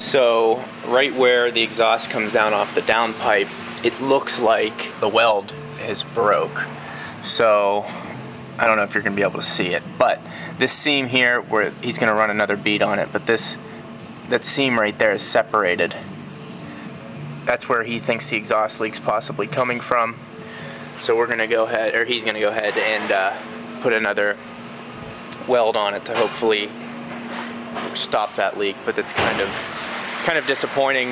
So right where the exhaust comes down off the downpipe, it looks like the weld is broke. So I don't know if you're going to be able to see it, but this seam here, where he's going to run another bead on it, but that seam right there is separated. That's where he thinks the exhaust leak's possibly coming from. So we're going to go ahead, or he's going to go ahead and put another weld on it to hopefully stop that leak. But it's kind of disappointing.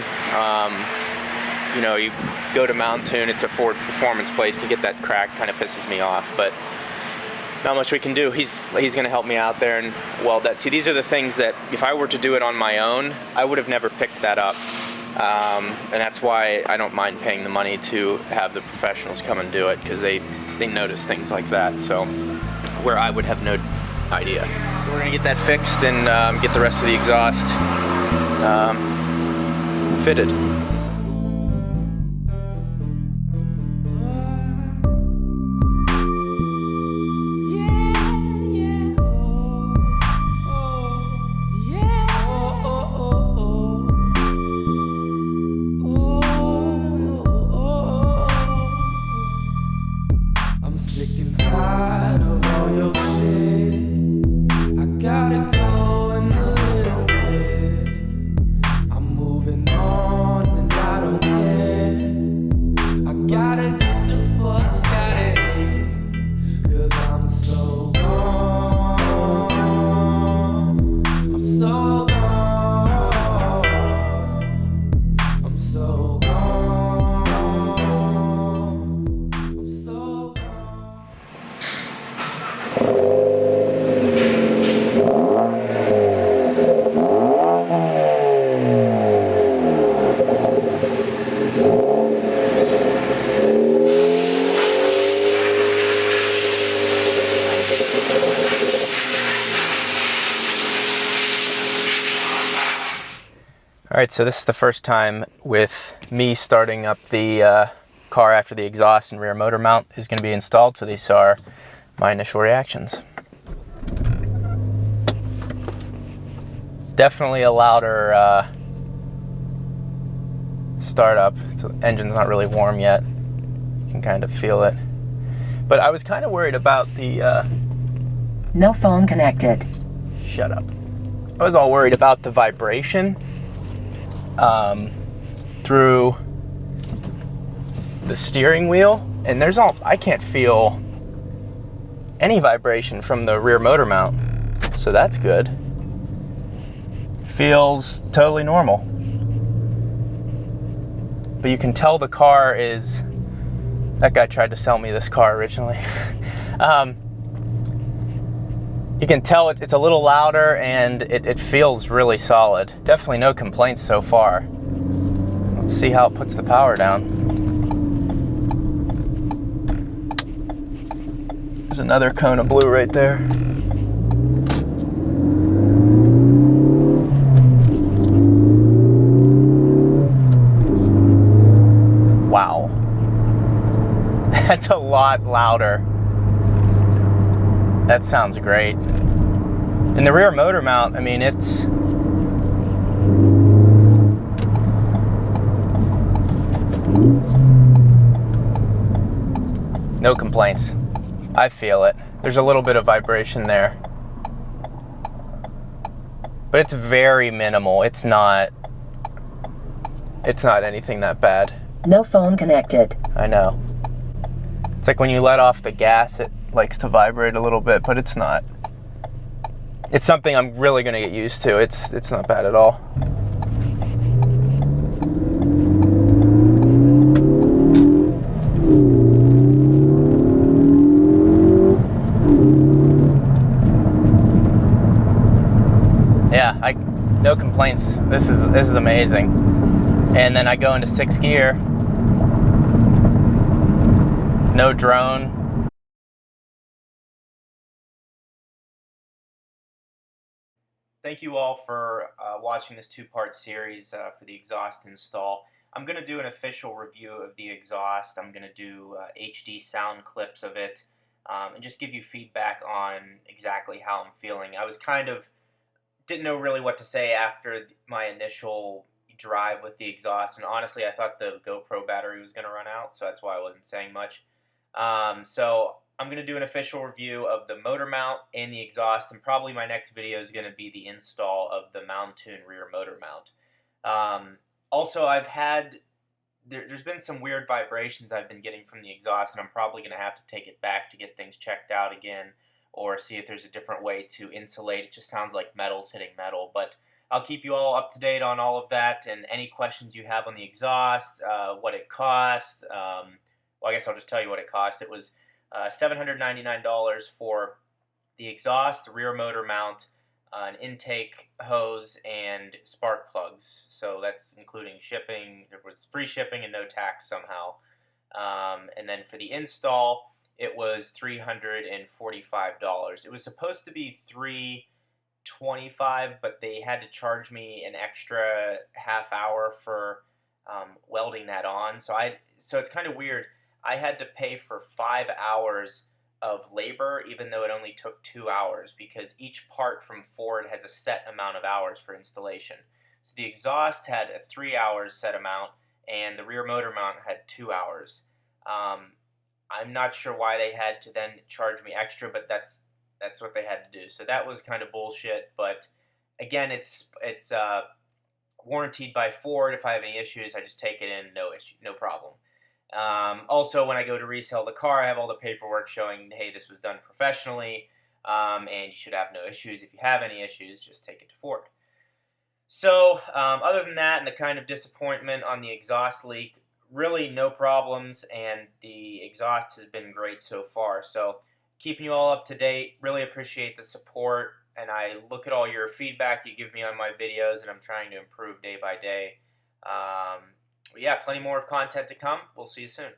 You go to Mountain Tune, it's a Ford Performance place. You get that crack, kind of pisses me off, but not much we can do. He's going to help me out there and weld that. See, these are the things that if I were to do it on my own, I would have never picked that up. And that's why I don't mind paying the money to have the professionals come and do it, because they notice things like that. So where I would have no idea. We're going to get that fixed and get the rest of the exhaust fitted. Alright, so this is the first time with me starting up the car after the exhaust and rear motor mount is going to be installed, so these are my initial reactions. Definitely a louder startup. The engine's not really warm yet. You can kind of feel it. But I was kind of worried about the... No phone connected. Shut up. I was all worried about the vibration through the steering wheel, and I can't feel any vibration from the rear motor mount, so that's good. Feels totally normal, but you can tell the car is... That guy tried to sell me this car originally. You can tell it's a little louder, and it feels really solid. Definitely no complaints so far. Let's see how it puts the power down. There's another cone of blue right there. Wow. That's a lot louder. That sounds great. And the rear motor mount, I mean, it's... No complaints. I feel it. There's a little bit of vibration there, but it's very minimal. It's not anything that bad. No phone connected. I know. It's like when you let off the gas, it likes to vibrate a little bit, but it's not. It's something I'm really going to get used to. It's not bad at all. Yeah, no complaints. This is amazing. And then I go into 6th gear. No drone. Thank you all for watching this two-part series for the exhaust install. I'm going to do an official review of the exhaust. I'm going to do HD sound clips of it and just give you feedback on exactly how I'm feeling. I was kind of didn't know really what to say after my initial drive with the exhaust, and honestly, I thought the GoPro battery was going to run out, so that's why I wasn't saying much. So I'm going to do an official review of the motor mount and the exhaust, and probably my next video is going to be the install of the Mountoon rear motor mount. Also, there's been some weird vibrations I've been getting from the exhaust, and I'm probably going to have to take it back to get things checked out again, or see if there's a different way to insulate. It just sounds like metal's hitting metal, but I'll keep you all up to date on all of that, and any questions you have on the exhaust, what it cost. Well, I guess I'll just tell you what it cost. It was $799 for the exhaust, the rear motor mount, an intake hose, and spark plugs. So that's including shipping. There was free shipping and no tax somehow. And then for the install, it was $345. It was supposed to be $325, but they had to charge me an extra half hour for welding that on. So it's kind of weird. I had to pay for 5 hours of labor, even though it only took 2 hours, because each part from Ford has a set amount of hours for installation. So the exhaust had a 3 hours set amount, and the rear motor mount had 2 hours. I'm not sure why they had to then charge me extra, but that's what they had to do. So that was kind of bullshit. But again, it's warranted by Ford. If I have any issues, I just take it in, no issue, no problem. Also, when I go to resell the car, I have all the paperwork showing, hey, this was done professionally, and you should have no issues. If you have any issues, just take it to Ford. So, other than that, and the kind of disappointment on the exhaust leak, really no problems, and the exhaust has been great so far. So, keeping you all up to date, really appreciate the support, and I look at all your feedback you give me on my videos, and I'm trying to improve day by day. But yeah, plenty more of content to come. We'll see you soon.